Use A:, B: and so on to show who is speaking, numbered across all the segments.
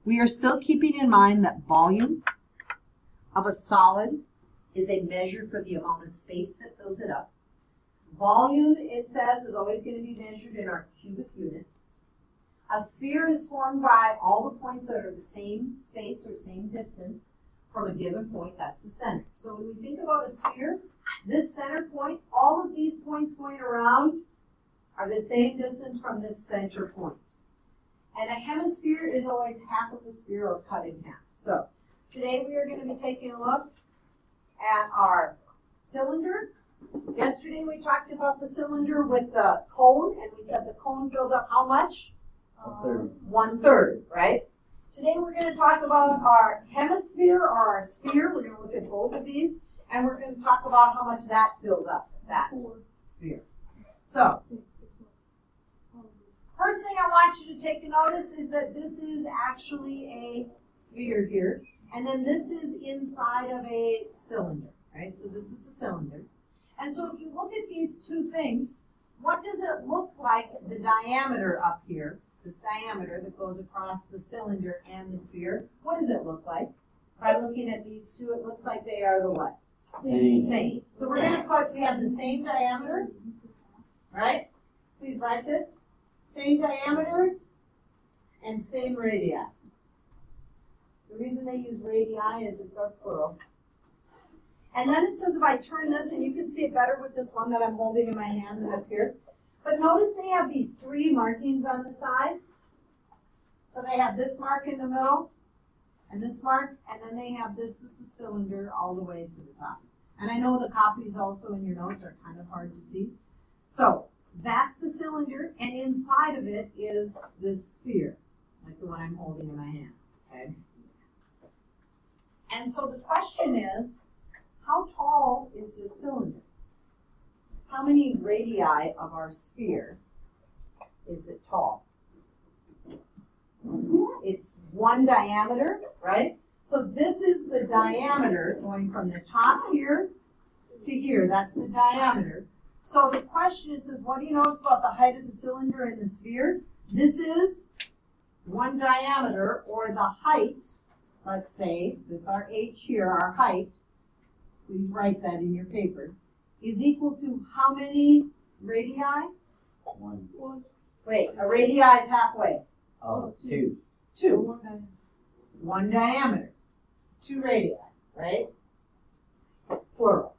A: we are still keeping in mind that volume of a solid is a measure for the amount of space that fills it up. Volume, it says, is always going to be measured in our cubic units. A sphere is formed by all the points that are the same space or same distance from a given point. That's the center. So when we think about a sphere, this center point, all of these points going around are the same distance from this center point. And a hemisphere is always half of the sphere or cut in half. So today we are going to be taking a look at our cylinder. Yesterday we talked about the cylinder with the cone, and we said the cone filled up how much?
B: 1/3.
A: 1/3, right? Today we're going to talk about our hemisphere or our sphere. We're going to look at both of these, and we're going to talk about how much that fills up, that sphere. So, first thing I want you to take a notice is that this is actually a sphere here, and then this is inside of a cylinder, right? So this is the cylinder. And so if you look at these two things, what does it look like, the diameter up here, this diameter that goes across the cylinder and the sphere, what does it look like? By looking at these two, it looks like they are the what? Same. So we're going to put, we have the same diameter, right? Please write this. Same diameters and same radii. The reason they use radii is it's our plural. And then it says if I turn this, and you can see it better with this one that I'm holding in my hand than up here. But notice they have these three markings on the side. So they have this mark in the middle, and this mark, and then they have this is the cylinder all the way to the top. And I know the copies also in your notes are kind of hard to see. So that's the cylinder, and inside of it is this sphere, like the one I'm holding in my hand. Okay. And so the question is, how tall is this cylinder? How many radii of our sphere is it tall? It's one diameter, right? So this is the diameter going from the top here to here. That's the diameter. So the question, it says, what do you notice about the height of the cylinder and the sphere? This is one diameter, or the height, let's say, that's our h here, our height, please write that in your paper, is equal to how many radii?
B: One.
A: Wait, a radii is halfway.
B: Oh, 2.
A: 2. One diameter. 2 radii, right? Plural.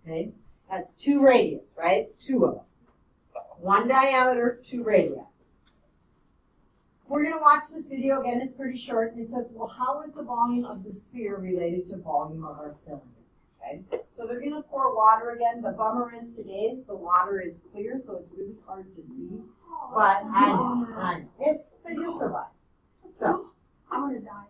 A: Okay? That's 2 radius, right? 2 of them. 1 diameter, 2 radii. If we're going to watch this video, again, it's pretty short, and it says, well, how is the volume of the sphere related to volume of our cylinder? Okay? So they're going to pour water again. The bummer is today, the water is clear, so it's really hard to see. But I know. But you'll survive. So,
C: I'm going to die.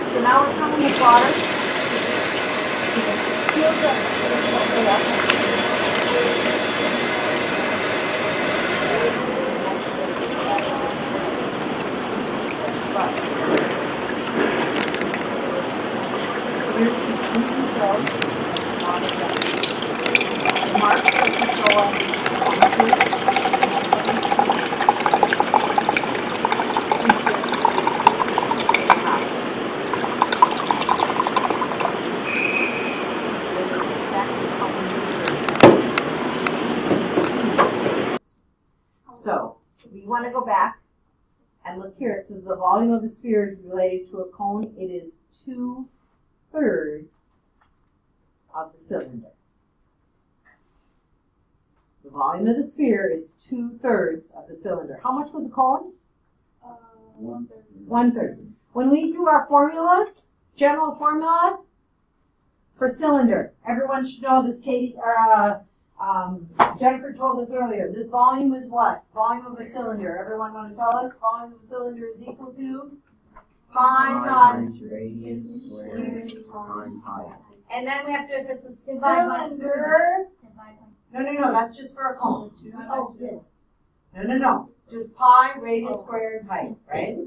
A: So now we're coming with water to this field that's way up. So here's completely filled. The marks are to show us So we want to go back and look here. It says the volume of a sphere is related to a cone. It is 2/3 of the cylinder. The volume of the sphere is 2/3 of the cylinder. How much was a cone?
C: 1/3.
A: 1/3. When we do our formulas, general formula for cylinder, everyone should know this, Katie, or Jennifer told us earlier, this volume is what? Volume of a cylinder. Everyone want to tell us? Volume of a cylinder is equal to pi times.
B: radius squared times height.
A: And then we have to, if it's a cylinder, no, that's just for a cone.
C: Oh, yeah.
A: No, just pi radius squared height, right?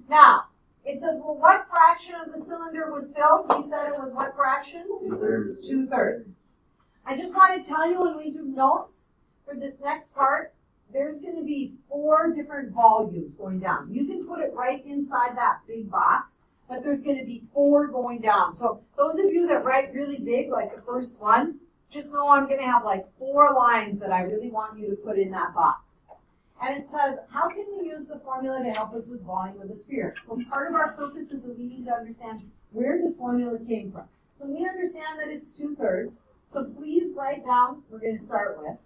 A: Now, it says, well, what fraction of the cylinder was filled? We said it was what fraction?
B: 2/3.
A: 2/3. I just want to tell you when we do notes for this next part, there's going to be 4 different volumes going down. You can put it right inside that big box, but there's going to be 4 going down. So those of you that write really big, like the first one, just know I'm going to have like 4 lines that I really want you to put in that box. And it says, how can we use the formula to help us with volume of the sphere? So part of our purpose is that we need to understand where this formula came from. So we understand that it's 2/3. So please write down, we're going to start with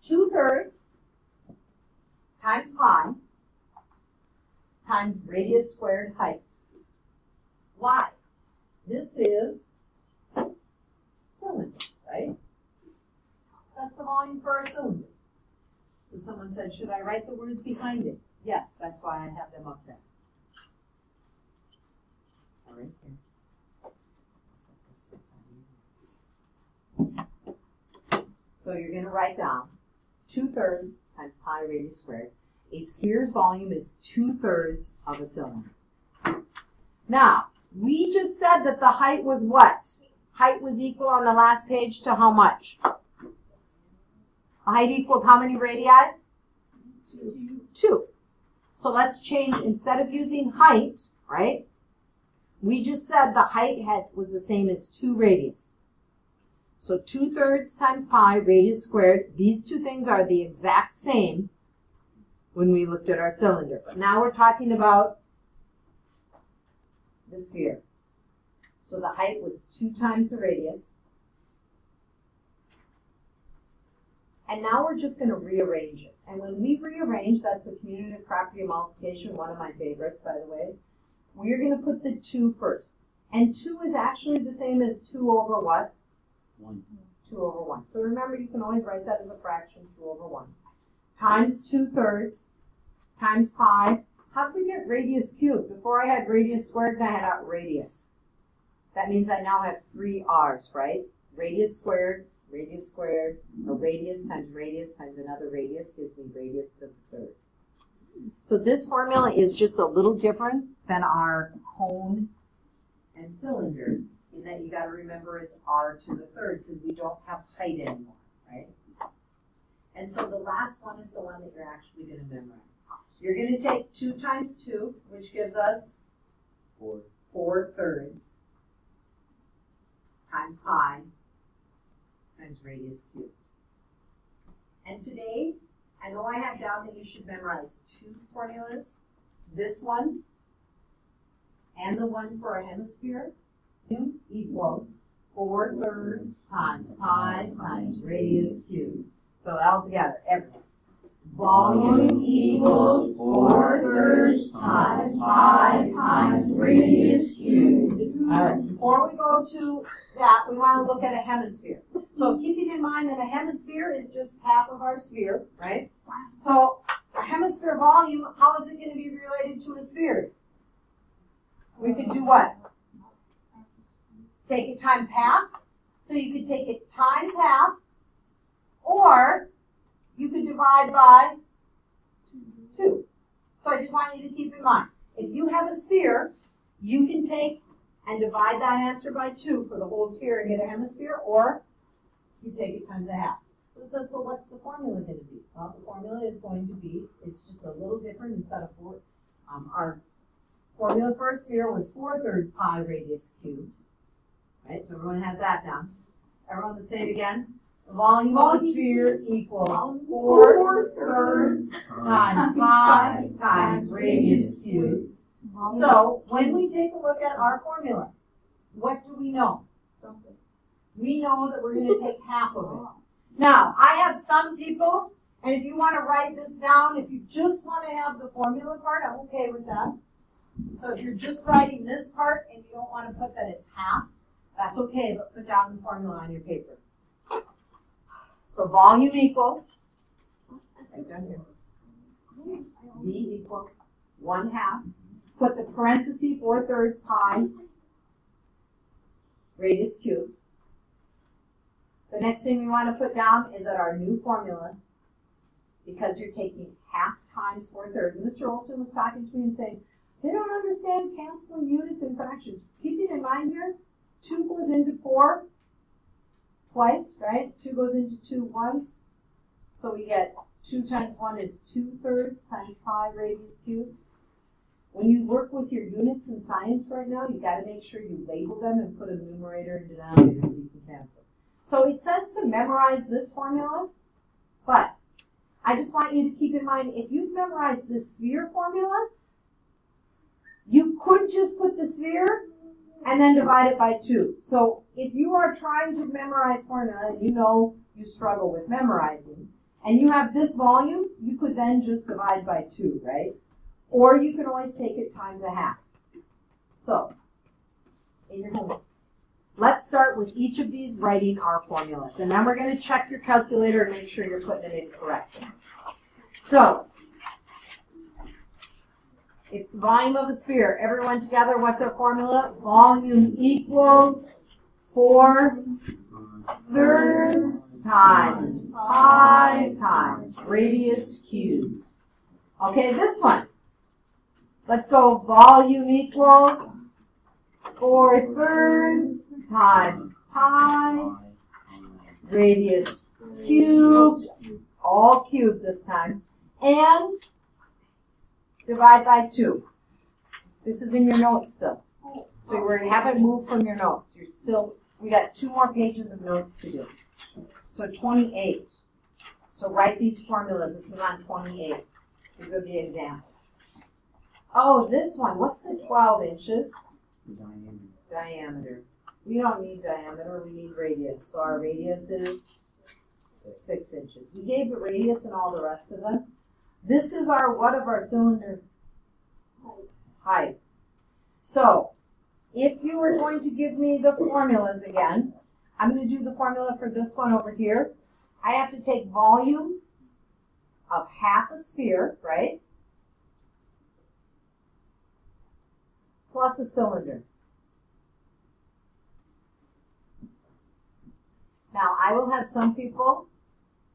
A: 2/3 times pi times radius squared height. Why? This is cylinder, right? That's the volume for our cylinder. So someone said, should I write the words behind it? Yes, that's why I have them up there. Sorry, here. So you're going to write down 2/3 times pi radius squared. A sphere's volume is 2/3 of a cylinder. Now, we just said that the height was what? Height was equal on the last page to how much? Height equaled how many radii? 2. So let's change, instead of using height, right? We just said the height was the same as 2 radius. So 2/3 times pi radius squared, these two things are the exact same when we looked at our cylinder. But now we're talking about the sphere. So the height was 2 times the radius. And now we're just going to rearrange it. And when we rearrange, that's the commutative property of multiplication, one of my favorites, by the way. We're going to put the 2 first. And 2 is actually the same as 2 over what?
B: 1.
A: 2 over 1. So remember, you can always write that as a fraction, 2 over 1. Times 2/3 times pi. How do we get radius cubed? Before I had radius squared and I had out radius. That means I now have 3 r's, right? Radius squared, or radius times another radius gives me radius to the 3rd. So this formula is just a little different than our cone and cylinder in that you got to remember it's r to the 3rd because we don't have height anymore, right? And so the last one is the one that you're actually going to memorize. You're going to take 2 times 2, which gives us 4/3 times pi times radius cubed. And today, I know I have down that you should memorize 2 formulas. This one and the one for a hemisphere equals 4/3 times pi times radius cubed. So all together, everyone. Volume equals 4/3 times pi times radius cubed. All right, before we go to that, we want to look at a hemisphere. So keeping in mind that a hemisphere is just half of our sphere, right? So a hemisphere volume, how is it going to be related to a sphere? We could do what? Take it times half. So you could take it times half, or you could divide by 2. So I just want you to keep in mind, if you have a sphere, you can take and divide that answer by 2 for the whole sphere and get a hemisphere, or you take it times a half. So it says, so what's the formula going to be? Well, the formula is going to be, it's just a little different instead of 4. Our formula for a sphere was 4/3 pi radius cubed. Right, so everyone has that down. Everyone, let's say it again. The volume of a sphere equals 4/3 times pi times radius cubed. So when we take a look at our formula, what do we know? We know that we're going to take half of it. Now, I have some people, and if you want to write this down, if you just want to have the formula part, I'm okay with that. So if you're just writing this part and you don't want to put that it's half, that's okay, but put down the formula on your paper. So volume equals, right down here, V equals 1/2. Put the parenthesis 4/3 pi radius cubed. The next thing we want to put down is that our new formula, because you're taking 1/2 times 4/3. Mr. Olson was talking to me and saying, they don't understand canceling units and fractions. Keeping in mind here, 2 goes into 4 twice, right? 2 goes into 2 once. So we get 2 times 1 is 2/3 times pi radius cubed. When you work with your units in science right now, you got to make sure you label them and put a numerator and denominator so you can cancel. So it says to memorize this formula, but I just want you to keep in mind, if you've memorized this sphere formula, you could just put the sphere and then divide it by 2. So if you are trying to memorize formula and you know you struggle with memorizing, and you have this volume, you could then just divide by 2, right? Or you can always take it times 1/2. So, in your homework, let's start with each of these writing our formulas. And then we're going to check your calculator and make sure you're putting it in correctly. So, it's the volume of a sphere. Everyone together, what's our formula? Volume equals 4/3 times pi times radius cubed. Okay, this one. Let's go volume equals 4/3 times pi radius cubed, all cubed this time, and divide by 2. This is in your notes still. So we haven't moved from your notes. We got 2 more pages of notes to do. So 28. So write these formulas. This is on 28. These are the examples. Oh, this one. What's the 12 inches? Diameter. We don't need diameter. We need radius. So our radius is 6 inches. We gave the radius and all the rest of them. This is our, what of our cylinder? Height. So, if you were going to give me the formulas again, I'm going to do the formula for this one over here. I have to take volume of 1/2 a sphere, right? Plus a cylinder. Now, I will have some people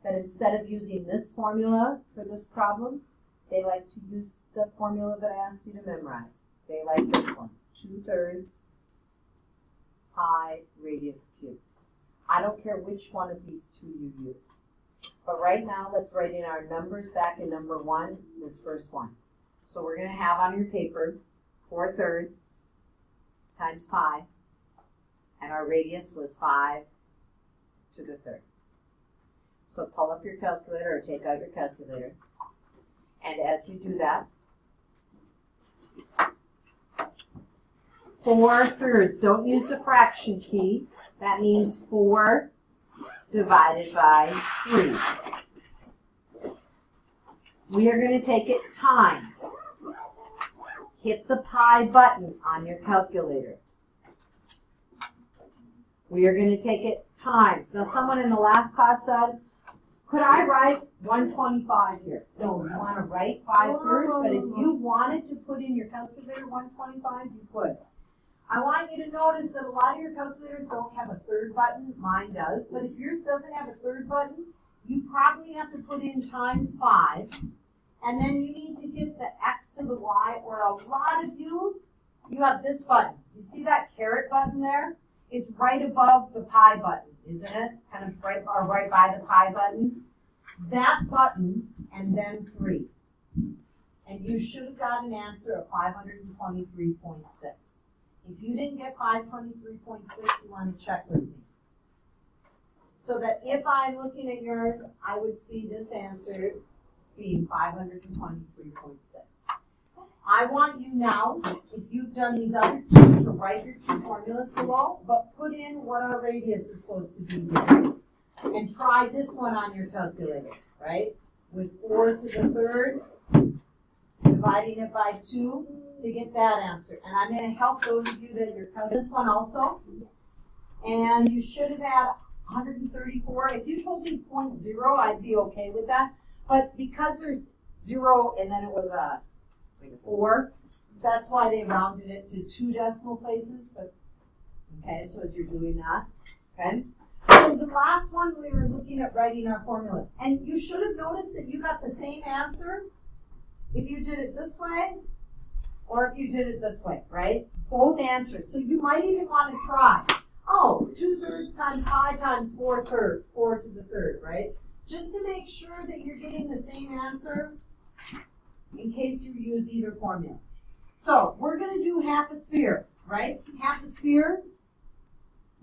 A: that instead of using this formula for this problem, they like to use the formula that I asked you to memorize. They like this one, 2/3 pi radius cubed. I don't care which one of these 2 you use. But right now, let's write in our numbers back in number 1, this first one. So we're going to have on your paper 4/3 times pi, and our radius was 5 to the 3rd. So pull up your calculator or take out your calculator. And as we do that, 4/3. Don't use the fraction key. That means 4 divided by 3. We are going to take it times. Hit the pi button on your calculator. We are going to take it times. Now, someone in the last class said, could I write 125 here? No, you want to write 5/3, but if you wanted to put in your calculator 125, you could. I want you to notice that a lot of your calculators don't have a 3rd button. Mine does, but if yours doesn't have a 3rd button, you probably have to put in times 5, and then you need to hit the X to the Y, or a lot of you have this button. You see that caret button there? It's right above the pi button, isn't it? Kind of right by the pi button. That button, and then 3. And you should have got an answer of 523.6. If you didn't get 523.6, you want to check with me. So that if I'm looking at yours, I would see this answer being 523.6. I want you now, if you've done these other 2, to write your 2 formulas below, but put in what our radius is supposed to be here. And try this one on your calculator, right? With 4 to the 3rd, dividing it by 2 to get that answer. And I'm going to help those of you that you're calculating this one also. And you should have had 134. If you told me 0.0, I'd be okay with that. But because there's 0 and then it was a 4, that's why they rounded it to 2 decimal places. But okay, so as you're doing that, okay. So the last one, we were looking at writing our formulas, and you should have noticed that you got the same answer if you did it this way or if you did it this way, right? Both answers. So you might even want to try. Oh, 2/3 times pi times 4 to the third, right? Just to make sure that you're getting the same answer in case you use either formula. So we're going to do half a sphere, right? Half a sphere.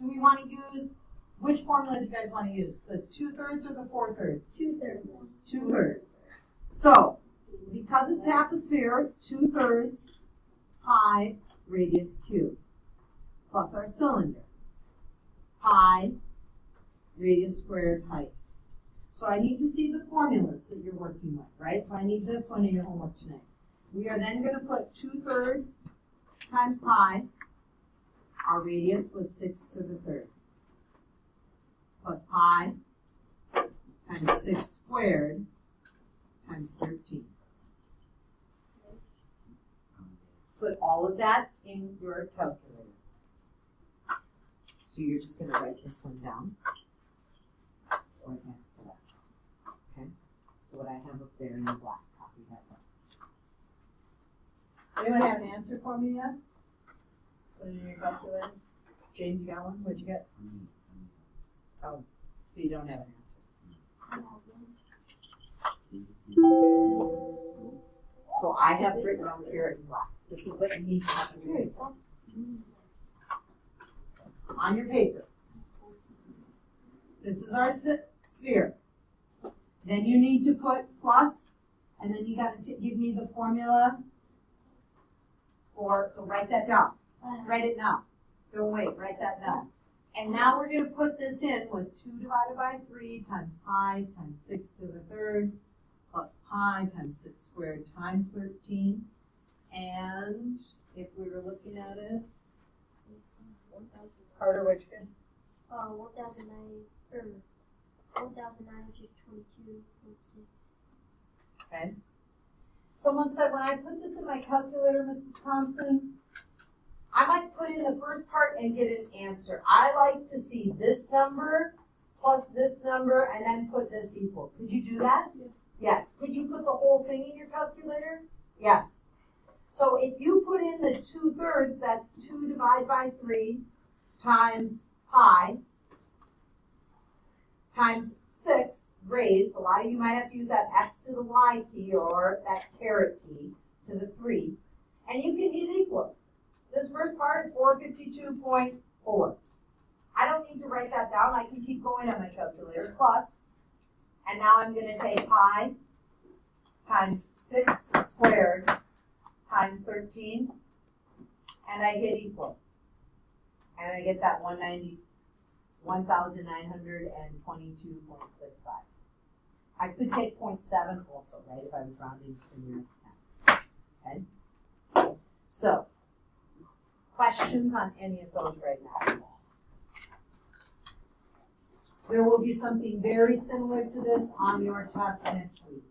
A: Do we want to use, which formula do you guys want to use? The 2/3 or the 4/3?
C: 2/3.
A: 2/3. So because it's half a sphere, 2/3 pi radius cubed plus our cylinder. Pi radius squared height. So I need to see the formulas that you're working with, right? So I need this one in your homework tonight. We are then going to put 2/3 times pi. Our radius was 6 to the third. Plus pi times 6 squared times 13. Put all of that in your calculator. So you're just going to write this one down right next to that. Okay? So what I have up there in the black, copy that one. Anyone have an answer for me yet? Put it in your calculator. James, you got one? What'd you get? Oh, so you don't have an answer. So I have written down here in black. This is what you need to have in your paper. On your paper. This is our sphere. Then you need to put plus, and then you got to give me the formula for, so write that down. Write it now. Don't wait, write that down. And now we're going to put this in with 2 divided by 3 times pi times 6 to the third plus pi times 6 squared times 13. And if we were looking at it, Carter, what you get?
C: 1,922.6.
A: Okay. Someone said, when I put this in my calculator, Mrs. Thompson, I might put in the first part and get an answer. I like to see this number plus this number and then put this equal. Could you do that?
C: Yeah.
A: Yes. Could you put the whole thing in your calculator? Yes. So if you put in the 2/3, that's 2 divided by 3 times pi times 6 raised. A lot of you might have to use that x to the y key or that caret key to the 3. And you can get equal. This first part is 452.4. I don't need to write that down. I can keep going on my calculator. Plus, and now I'm going to take pi times 6 squared times 13, and I get equal. And I get that 1,922.65. I could take 0.7 also, right, if I was rounding to the nearest 10. Okay? So, questions on any of those right now? There will be something very similar to this on your test next week.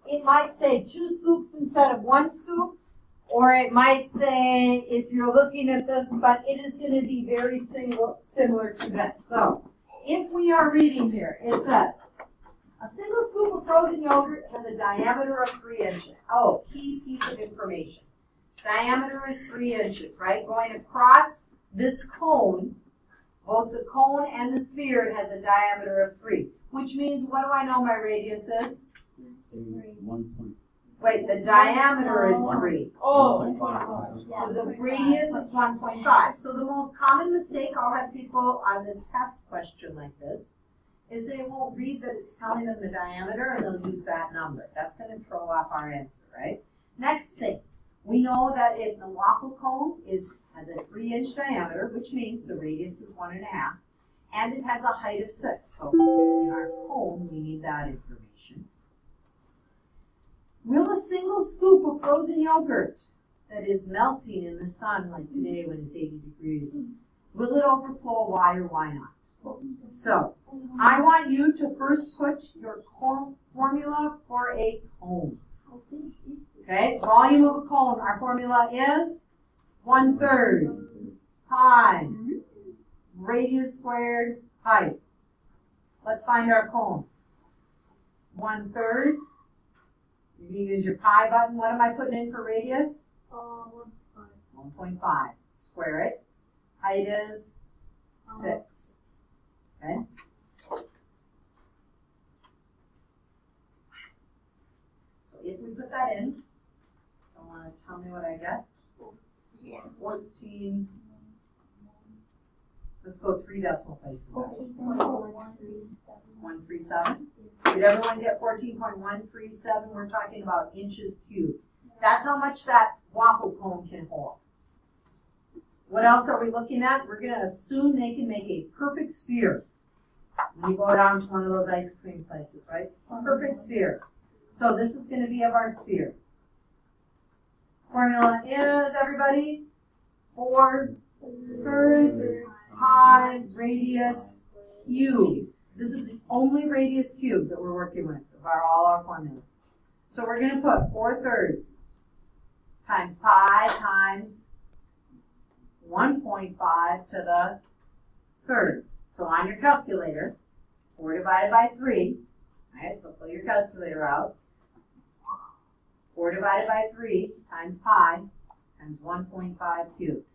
A: It might say 2 scoops instead of 1 scoop, or it might say, if you're looking at this, but it is going to be very similar to this. So, if we are reading here, it says, a single scoop of frozen yogurt has a diameter of 3 inches. Oh, key piece of information. Diameter is 3 inches, right? Going across this cone, both the cone and the sphere, it has a diameter of 3. Which means, what do I know my radius is?
B: 1.
A: Wait, the diameter is 3.
C: Oh,
A: So the radius is 1.5. So the most common mistake I'll have people on the test question like this is they won't read that it's telling them the diameter and they'll use that number. That's going to throw off our answer, right? Next thing, we know that if the waffle cone has a 3-inch diameter, which means the radius is 1.5, and it has a height of 6. So in our cone, we need that information. Will a single scoop of frozen yogurt that is melting in the sun, like today when it's 80 degrees, will it overflow? Why or why not? So, I want you to first put your formula for a cone. Okay, volume of a cone, our formula is 1/3 pi radius squared height. Let's find our cone. 1/3. You can use your pi button. What am I putting in for radius? 1.5. Square it. Height is 6. Okay. So if we put that in, I want to tell me what I get. 14. Let's go 3 decimal places. 137. Did everyone get 14.137? We're talking about inches cubed. That's how much that waffle cone can hold. What else are we looking at? We're going to assume they can make a perfect sphere. When you go down to one of those ice cream places, right? Perfect sphere. So this is going to be of our sphere. Formula is, everybody, 4/3 pi radius cubed. This is the only radius cubed that we're working with of all our formulas. So we're going to put 4/3 times pi times 1.5 to the third. So on your calculator, 4 divided by 3, right? So pull your calculator out. 4 divided by 3 times pi times 1.5 cubed.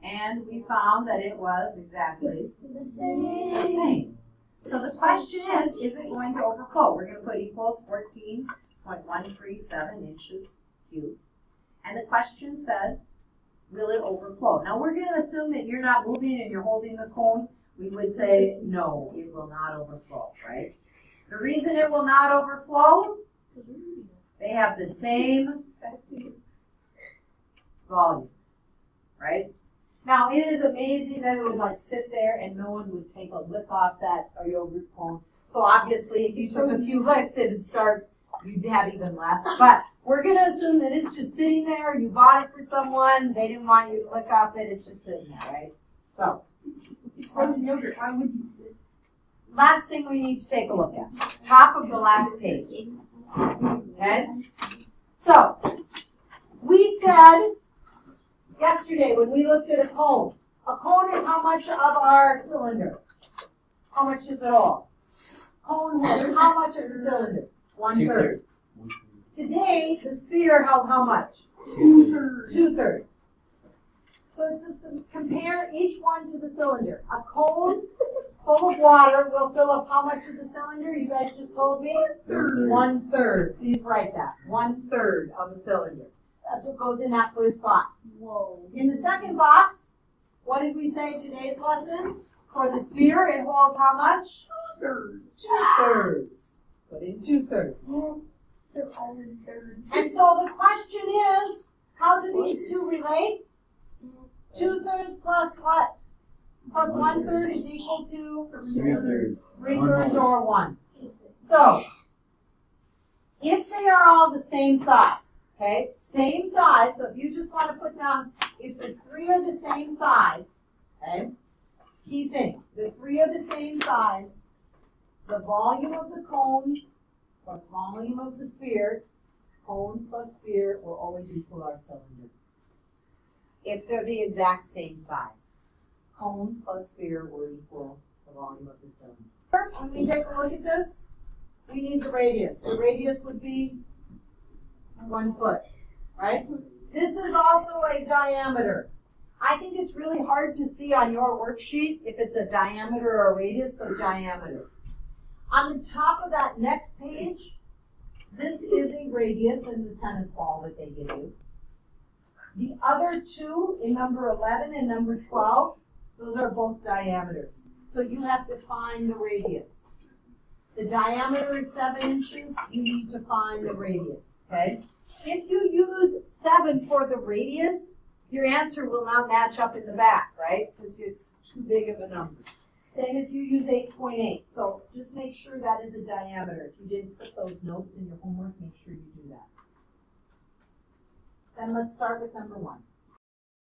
A: And we found that it was exactly the same. So the question is it going to overflow? We're going to put equals 14.137 inches cubed. And the question said, will it overflow? Now we're going to assume that you're not moving and you're holding the cone. We would say, no, it will not overflow, right? The reason it will not overflow, they have the same volume, right? Now, it is amazing that it would like sit there and no one would take a lick off that yogurt cone. So obviously, if you took a few licks, you'd have even less. But we're going to assume that it's just sitting there. You bought it for someone. They didn't want you to lick off it. It's just sitting there, right? So,
C: It's frozen yogurt. Why would you?
A: last thing we need to take a look at. Top of the last page. Okay? So, we said yesterday when we looked at a cone is how much of our cylinder? How much is it all? Cone holds how much of the cylinder? 1/3. Today, the sphere held how much? 2/3. So it's just compare each one to the cylinder. A cone full of water will fill up how much of the cylinder? You guys just told me? 1/3. Please write that. 1/3 of a cylinder. That's what goes in that first box.
C: Whoa.
A: In the second box, what did we say today's lesson? For the sphere, it holds how much? 2/3. Put in 2/3.
C: They're all in thirds.
A: And so the question is, how do these two relate? 2/3 plus what? Plus 1/3 is equal to
B: 3/3.
A: 3/3 or 1. So, if they are all the same size, okay, same size, so if you just want to put down, if the 3 are the same size, okay, key thing, the 3 are the same size, the volume of the cone plus volume of the sphere, cone plus sphere will always equal our cylinder. If they're the exact same size, cone plus sphere will equal the volume of the cylinder. When we take a look at this, we need the radius. The radius would be 1 foot, right? This is also a diameter. I think it's really hard to see on your worksheet if it's a diameter or a radius, so diameter. On the top of that next page, this is a radius in the tennis ball that they give you. The other two, in number 11 and number 12, those are both diameters. So you have to find the radius. The diameter is 7 inches, you need to find the radius, okay? If you use 7 for the radius, your answer will not match up in the back, right? Because it's too big of a number. Same if you use 8.8. So just make sure that is a diameter. If you didn't put those notes in your homework, make sure you do that. then let's start with number 1.